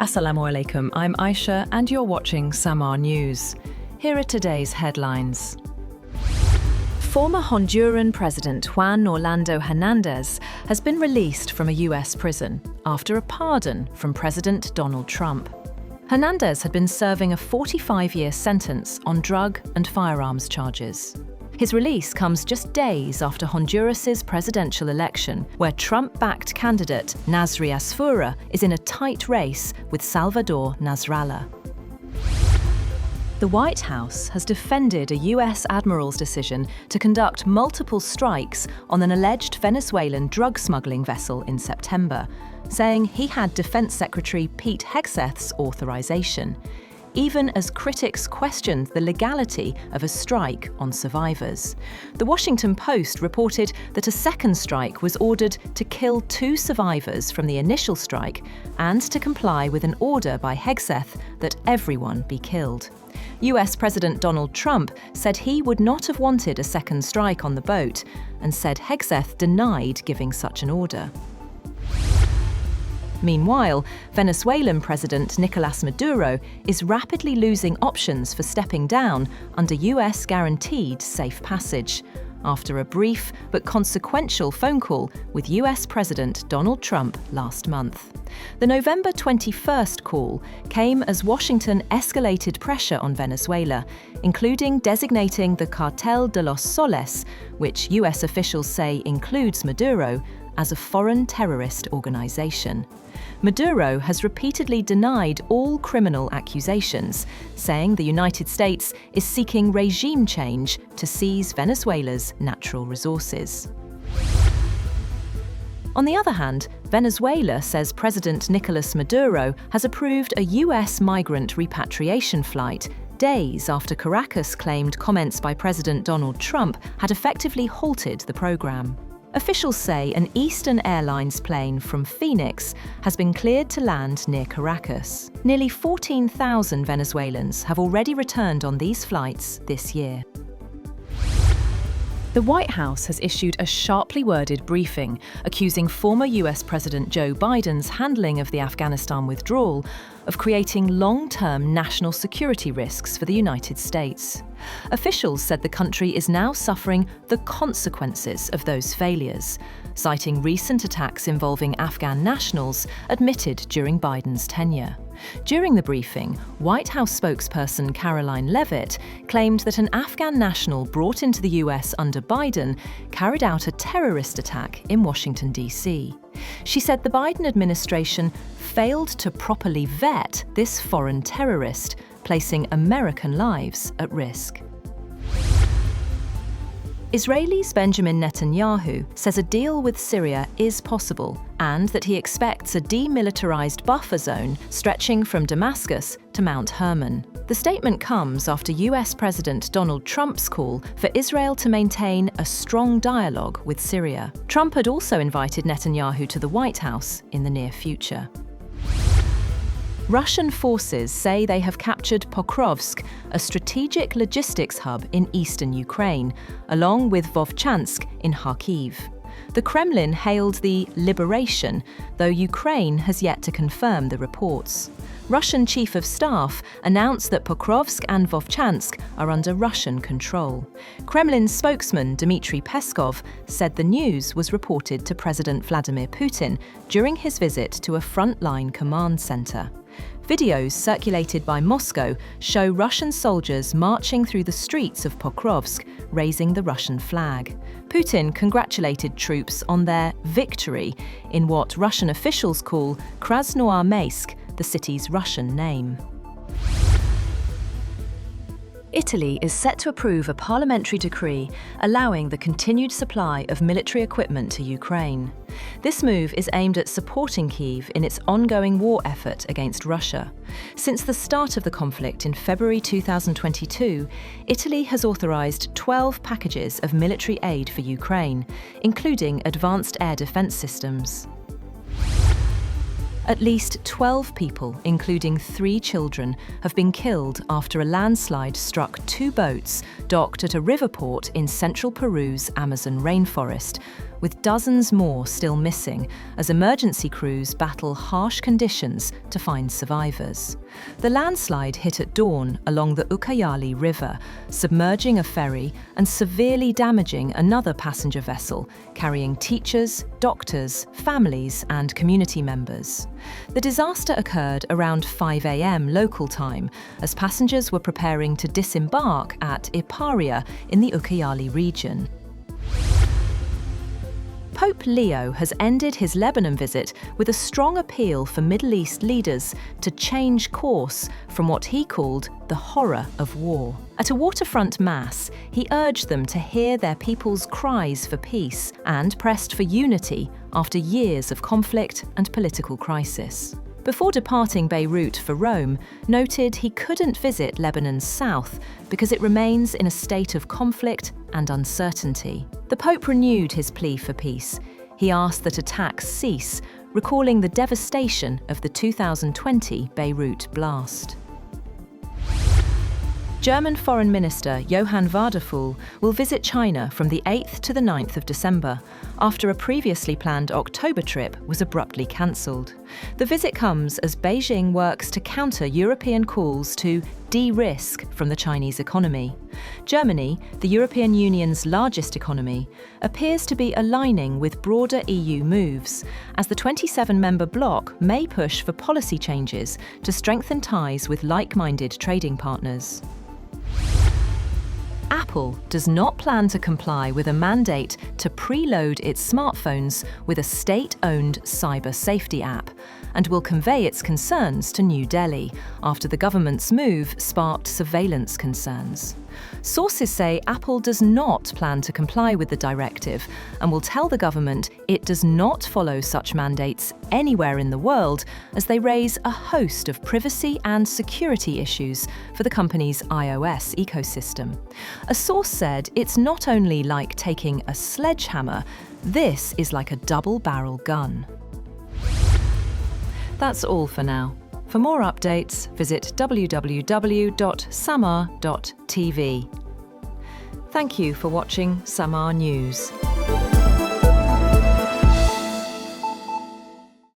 Assalamu alaikum, I'm Aisha and you're watching Samar News. Here are today's headlines. Former Honduran President Juan Orlando Hernández has been released from a US prison after a pardon from President Donald Trump. Hernandez had been serving a 45-year sentence on drug and firearms charges. His release comes just days after Honduras's presidential election, where Trump-backed candidate Nasri Asfura is in a tight race with Salvador Nasrallah. The White House has defended a US admiral's decision to conduct multiple strikes on an alleged Venezuelan drug smuggling vessel in September, saying he had Defense Secretary Pete Hegseth's authorization, even as critics questioned the legality of a strike on survivors. The Washington Post reported that a second strike was ordered to kill 2 survivors from the initial strike and to comply with an order by Hegseth that everyone be killed. US President Donald Trump said he would not have wanted a second strike on the boat and said Hegseth denied giving such an order. Meanwhile, Venezuelan President Nicolás Maduro is rapidly losing options for stepping down under US-guaranteed safe passage, after a brief but consequential phone call with US President Donald Trump last month. The November 21st call came as Washington escalated pressure on Venezuela, including designating the Cartel de los Soles, which US officials say includes Maduro, as a foreign terrorist organization. Maduro has repeatedly denied all criminal accusations, saying the United States is seeking regime change to seize Venezuela's natural resources. On the other hand, Venezuela says President Nicolás Maduro has approved a US migrant repatriation flight days after Caracas claimed comments by President Donald Trump had effectively halted the program. Officials say an Eastern Airlines plane from Phoenix has been cleared to land near Caracas. Nearly 14,000 Venezuelans have already returned on these flights this year. The White House has issued a sharply worded briefing accusing former US President Joe Biden's handling of the Afghanistan withdrawal of creating long-term national security risks for the United States. Officials said the country is now suffering the consequences of those failures, citing recent attacks involving Afghan nationals admitted during Biden's tenure. During the briefing, White House spokesperson Caroline Leavitt claimed that an Afghan national brought into the US under Biden carried out a terrorist attack in Washington, D.C. She said the Biden administration failed to properly vet this foreign terrorist, placing American lives at risk. Israelis Benjamin Netanyahu says a deal with Syria is possible and that he expects a demilitarized buffer zone stretching from Damascus to Mount Hermon. The statement comes after US President Donald Trump's call for Israel to maintain a strong dialogue with Syria. Trump had also invited Netanyahu to the White House in the near future. Russian forces say they have captured Pokrovsk, a strategic logistics hub in eastern Ukraine, along with Vovchansk in Kharkiv. The Kremlin hailed the liberation, though Ukraine has yet to confirm the reports. Russian Chief of Staff announced that Pokrovsk and Vovchansk are under Russian control. Kremlin spokesman Dmitry Peskov said the news was reported to President Vladimir Putin during his visit to a frontline command center. Videos circulated by Moscow show Russian soldiers marching through the streets of Pokrovsk, raising the Russian flag. Putin congratulated troops on their victory in what Russian officials call Krasnoarmeysk, the city's Russian name. Italy is set to approve a parliamentary decree allowing the continued supply of military equipment to Ukraine. This move is aimed at supporting Kyiv in its ongoing war effort against Russia. Since the start of the conflict in February 2022, Italy has authorized 12 packages of military aid for Ukraine, including advanced air defense systems. At least 12 people, including 3 children, have been killed after a landslide struck 2 boats docked at a river port in central Peru's Amazon rainforest, with dozens more still missing as emergency crews battle harsh conditions to find survivors. The landslide hit at dawn along the Ucayali River, submerging a ferry and severely damaging another passenger vessel carrying teachers, doctors, families and community members. The disaster occurred around 5 a.m. local time as passengers were preparing to disembark at Iparia in the Ucayali region. Pope Leo has ended his Lebanon visit with a strong appeal for Middle East leaders to change course from what he called the horror of war. At a waterfront mass, he urged them to hear their people's cries for peace and pressed for unity after years of conflict and political crisis. Before departing Beirut for Rome, noted he couldn't visit Lebanon's south because it remains in a state of conflict and uncertainty. The Pope renewed his plea for peace. He asked that attacks cease, recalling the devastation of the 2020 Beirut blast. German Foreign Minister Johann Wadephul will visit China from the 8th to the 9th of December, after a previously planned October trip was abruptly cancelled. The visit comes as Beijing works to counter European calls to de-risk from the Chinese economy. Germany, the European Union's largest economy, appears to be aligning with broader EU moves, as the 27-member bloc may push for policy changes to strengthen ties with like-minded trading partners. Apple does not plan to comply with a mandate to preload its smartphones with a state-owned cyber safety app, and will convey its concerns to New Delhi after the government's move sparked surveillance concerns. Sources say Apple does not plan to comply with the directive and will tell the government it does not follow such mandates anywhere in the world, as they raise a host of privacy and security issues for the company's iOS ecosystem. A source said it's not only like taking a sledgehammer, this is like a double-barrel gun. That's all for now. For more updates, visit www.samar.tv. Thank you for watching Samar News.